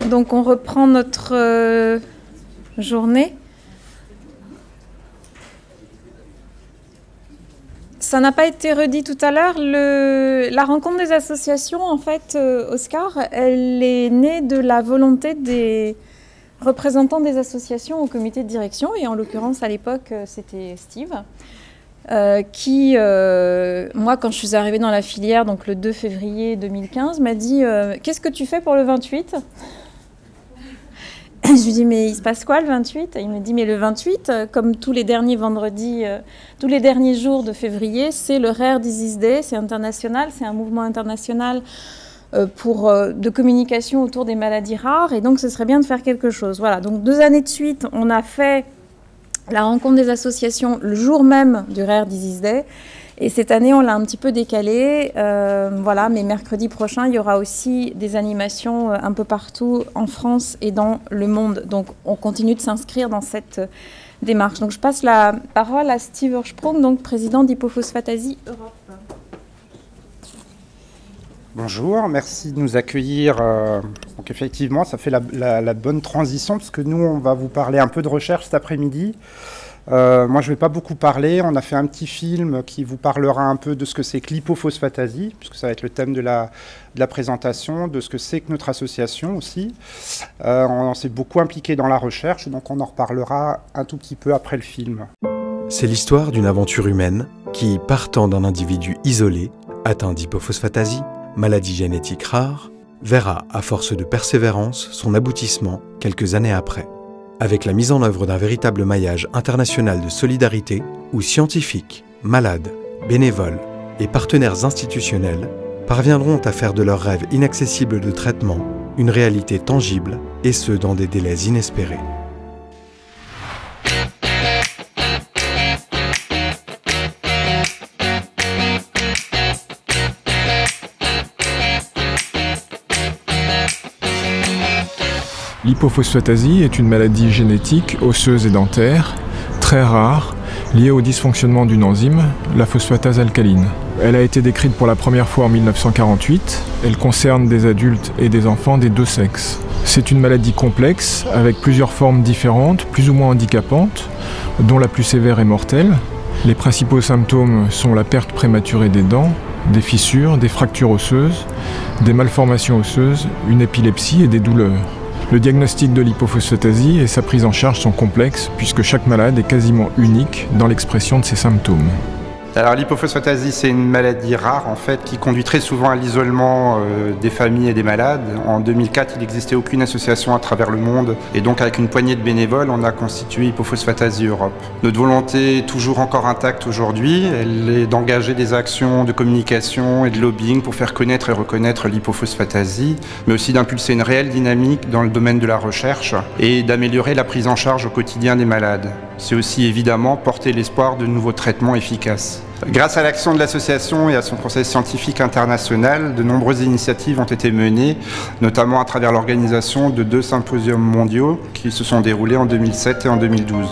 Donc on reprend notre journée. Ça n'a pas été redit tout à l'heure. La rencontre des associations, en fait, Oscar, elle est née de la volonté des représentants des associations au comité de direction. Et en l'occurrence, à l'époque, c'était Steve. Qui, moi, quand je suis arrivée dans la filière, donc le 2 février 2015, m'a dit « Qu'est-ce que tu fais pour le 28 ?» Je lui dis « Mais il se passe quoi le 28 ?» Il me dit « Mais le 28, comme tous les derniers vendredis, tous les derniers jours de février, c'est le Rare Disease Day, c'est international, c'est un mouvement international de communication autour des maladies rares, et donc ce serait bien de faire quelque chose. » Voilà, donc 2 années de suite, on a fait la rencontre des associations le jour même du Rare Disease Day. Et cette année, on l'a un petit peu décalé. Voilà, mais mercredi prochain, il y aura aussi des animations un peu partout en France et dans le monde. Donc, on continue de s'inscrire dans cette démarche. Donc, je passe la parole à Steve Ursprung, donc président d'Hypophosphathasie Europe. Bonjour, merci de nous accueillir. Donc effectivement, ça fait la bonne transition parce que nous, on va vous parler un peu de recherche cet après-midi. Moi, je ne vais pas beaucoup parler. On a fait un petit film qui vous parlera un peu de ce que c'est que l'hypophosphathasie, puisque ça va être le thème de la présentation, de ce que c'est que notre association aussi. On s'est beaucoup impliqué dans la recherche, donc on en reparlera un tout petit peu après le film. C'est l'histoire d'une aventure humaine qui, partant d'un individu isolé, atteint d'hypophosphathasie, maladie génétique rare, verra, à force de persévérance, son aboutissement quelques années après, avec la mise en œuvre d'un véritable maillage international de solidarité où scientifiques, malades, bénévoles et partenaires institutionnels parviendront à faire de leurs rêves inaccessibles de traitement une réalité tangible, et ce dans des délais inespérés. L'hypophosphathasie est une maladie génétique osseuse et dentaire, très rare, liée au dysfonctionnement d'une enzyme, la phosphatase alcaline. Elle a été décrite pour la première fois en 1948. Elle concerne des adultes et des enfants des 2 sexes. C'est une maladie complexe, avec plusieurs formes différentes, plus ou moins handicapantes, dont la plus sévère est mortelle. Les principaux symptômes sont la perte prématurée des dents, des fissures, des fractures osseuses, des malformations osseuses, une épilepsie et des douleurs. Le diagnostic de l'hypophosphathasie et sa prise en charge sont complexes puisque chaque malade est quasiment unique dans l'expression de ses symptômes. Alors l'hypophosphathasie, c'est une maladie rare en fait qui conduit très souvent à l'isolement des familles et des malades. En 2004, il n'existait aucune association à travers le monde et donc avec une poignée de bénévoles, on a constitué Hypophosphathasie Europe. Notre volonté est toujours encore intacte aujourd'hui, elle est d'engager des actions de communication et de lobbying pour faire connaître et reconnaître l'hypophosphathasie, mais aussi d'impulser une réelle dynamique dans le domaine de la recherche et d'améliorer la prise en charge au quotidien des malades. C'est aussi évidemment porter l'espoir de nouveaux traitements efficaces. Grâce à l'action de l'association et à son conseil scientifique international, de nombreuses initiatives ont été menées, notamment à travers l'organisation de 2 symposiums mondiaux qui se sont déroulés en 2007 et en 2012.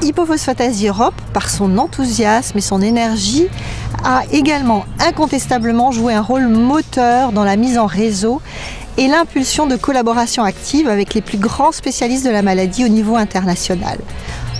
Hypophosphathasie Europe, par son enthousiasme et son énergie, a également incontestablement joué un rôle moteur dans la mise en réseau et l'impulsion de collaborations actives avec les plus grands spécialistes de la maladie au niveau international.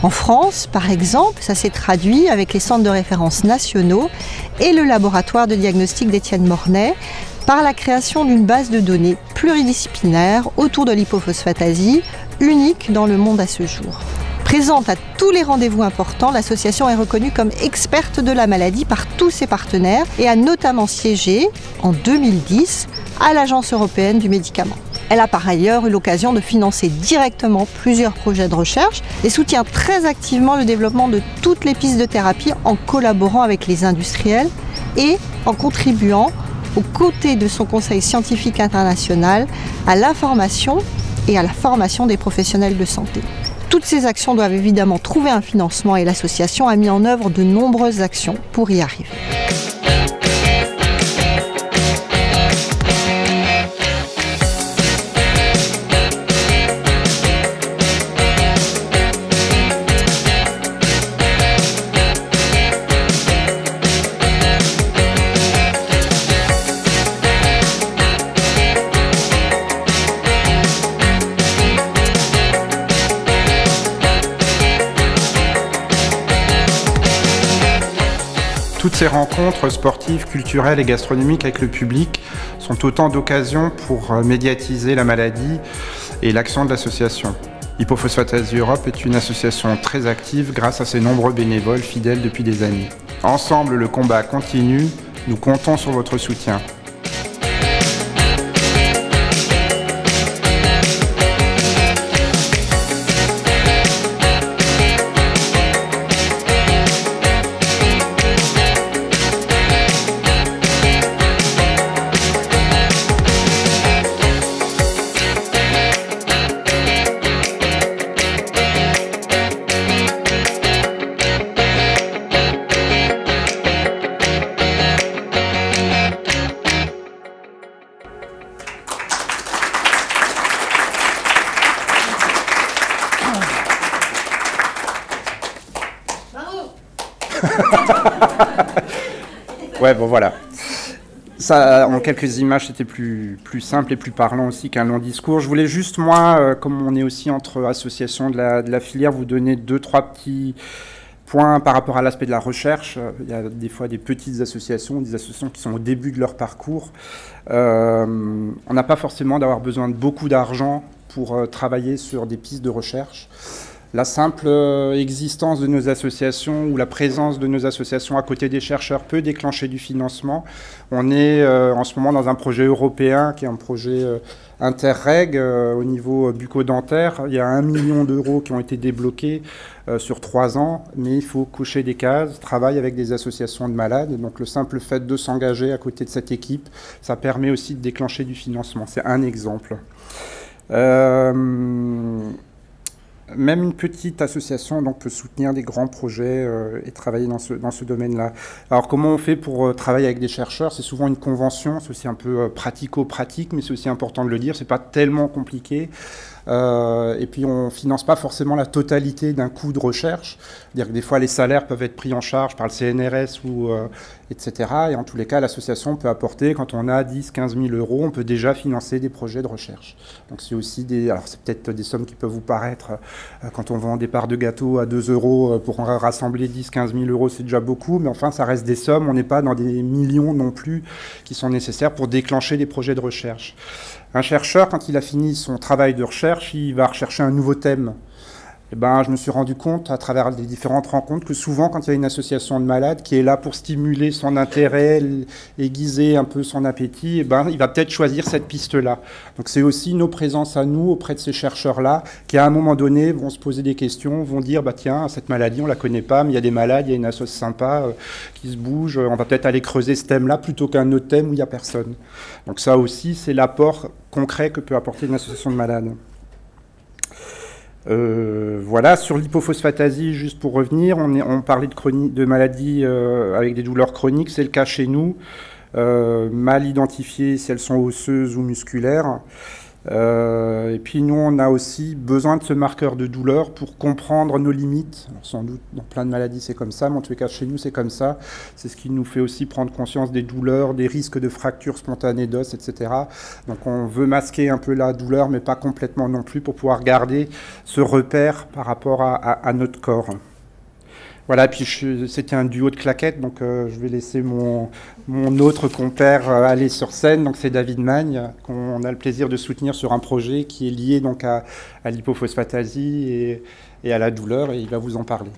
En France, par exemple, ça s'est traduit avec les centres de référence nationaux et le laboratoire de diagnostic d'Étienne Mornay par la création d'une base de données pluridisciplinaire autour de l'hypophosphathasie, unique dans le monde à ce jour. Présente à tous les rendez-vous importants, l'association est reconnue comme experte de la maladie par tous ses partenaires et a notamment siégé en 2010 à l'Agence européenne du médicament. Elle a par ailleurs eu l'occasion de financer directement plusieurs projets de recherche et soutient très activement le développement de toutes les pistes de thérapie en collaborant avec les industriels et en contribuant, aux côtés de son conseil scientifique international, à l'information et à la formation des professionnels de santé. Toutes ces actions doivent évidemment trouver un financement et l'association a mis en œuvre de nombreuses actions pour y arriver. Toutes ces rencontres sportives, culturelles et gastronomiques avec le public sont autant d'occasions pour médiatiser la maladie et l'action de l'association. Hypophosphatasie Europe est une association très active grâce à ses nombreux bénévoles fidèles depuis des années. Ensemble, le combat continue, nous comptons sur votre soutien. Ouais, bon voilà. Ça, en quelques images, c'était plus simple et plus parlant aussi qu'un long discours. Je voulais juste, moi, comme on est aussi entre associations de la filière, vous donner 2-3 petits points par rapport à l'aspect de la recherche. Il y a des fois des petites associations, des associations qui sont au début de leur parcours. On n'a pas forcément d'avoir besoin de beaucoup d'argent pour travailler sur des pistes de recherche. La simple existence de nos associations ou la présence de nos associations à côté des chercheurs peut déclencher du financement. On est en ce moment dans un projet européen qui est un projet Interreg au niveau bucco-dentaire. Il y a 1 million d'euros qui ont été débloqués sur 3 ans, mais il faut cocher des cases, travailler avec des associations de malades. Donc le simple fait de s'engager à côté de cette équipe, ça permet aussi de déclencher du financement. C'est un exemple. Même une petite association donc, peut soutenir des grands projets et travailler dans ce domaine-là. Alors comment on fait pour travailler avec des chercheurs? C'est souvent une convention, c'est aussi un peu pratico-pratique, mais c'est aussi important de le dire, c'est pas tellement compliqué. Et puis on ne finance pas forcément la totalité d'un coût de recherche. C'est-à-dire que des fois les salaires peuvent être pris en charge par le CNRS ou etc. Et en tous les cas, l'association peut apporter, quand on a 10-15 000 euros, on peut déjà financer des projets de recherche. Donc c'est aussi des... Alors c'est peut-être des sommes qui peuvent vous paraître, quand on vend des parts de gâteau à 2 euros pour rassembler 10-15 000 euros, c'est déjà beaucoup, mais enfin ça reste des sommes, on n'est pas dans des millions non plus qui sont nécessaires pour déclencher des projets de recherche. Un chercheur, quand il a fini son travail de recherche, il va rechercher un nouveau thème. Et je me suis rendu compte, à travers les différentes rencontres, que souvent, quand il y a une association de malades qui est là pour stimuler son intérêt, aiguiser un peu son appétit, il va peut-être choisir cette piste-là. Donc c'est aussi nos présences à nous, auprès de ces chercheurs-là, qui à un moment donné vont se poser des questions, vont dire, tiens, cette maladie, on ne la connaît pas, mais il y a des malades, il y a une association sympa qui se bouge, on va peut-être aller creuser ce thème-là plutôt qu'un autre thème où il n'y a personne. Donc ça aussi, c'est l'apport concret que peut apporter une association de malades. Voilà, sur l'hypophosphatasie, juste pour revenir, on parlait de maladies avec des douleurs chroniques, c'est le cas chez nous, mal identifiées si elles sont osseuses ou musculaires. Et puis nous, on a aussi besoin de ce marqueur de douleur pour comprendre nos limites. Alors, sans doute, dans plein de maladies, c'est comme ça, mais en tout cas, chez nous, c'est comme ça. C'est ce qui nous fait aussi prendre conscience des douleurs, des risques de fractures spontanées d'os, etc. Donc, on veut masquer un peu la douleur, mais pas complètement non plus, pour pouvoir garder ce repère par rapport à notre corps. Voilà, puis c'était un duo de claquettes, donc je vais laisser mon autre compère aller sur scène, donc c'est David Magne, qu'on a le plaisir de soutenir sur un projet qui est lié donc à l'hypophosphatasie et à la douleur, et il va vous en parler.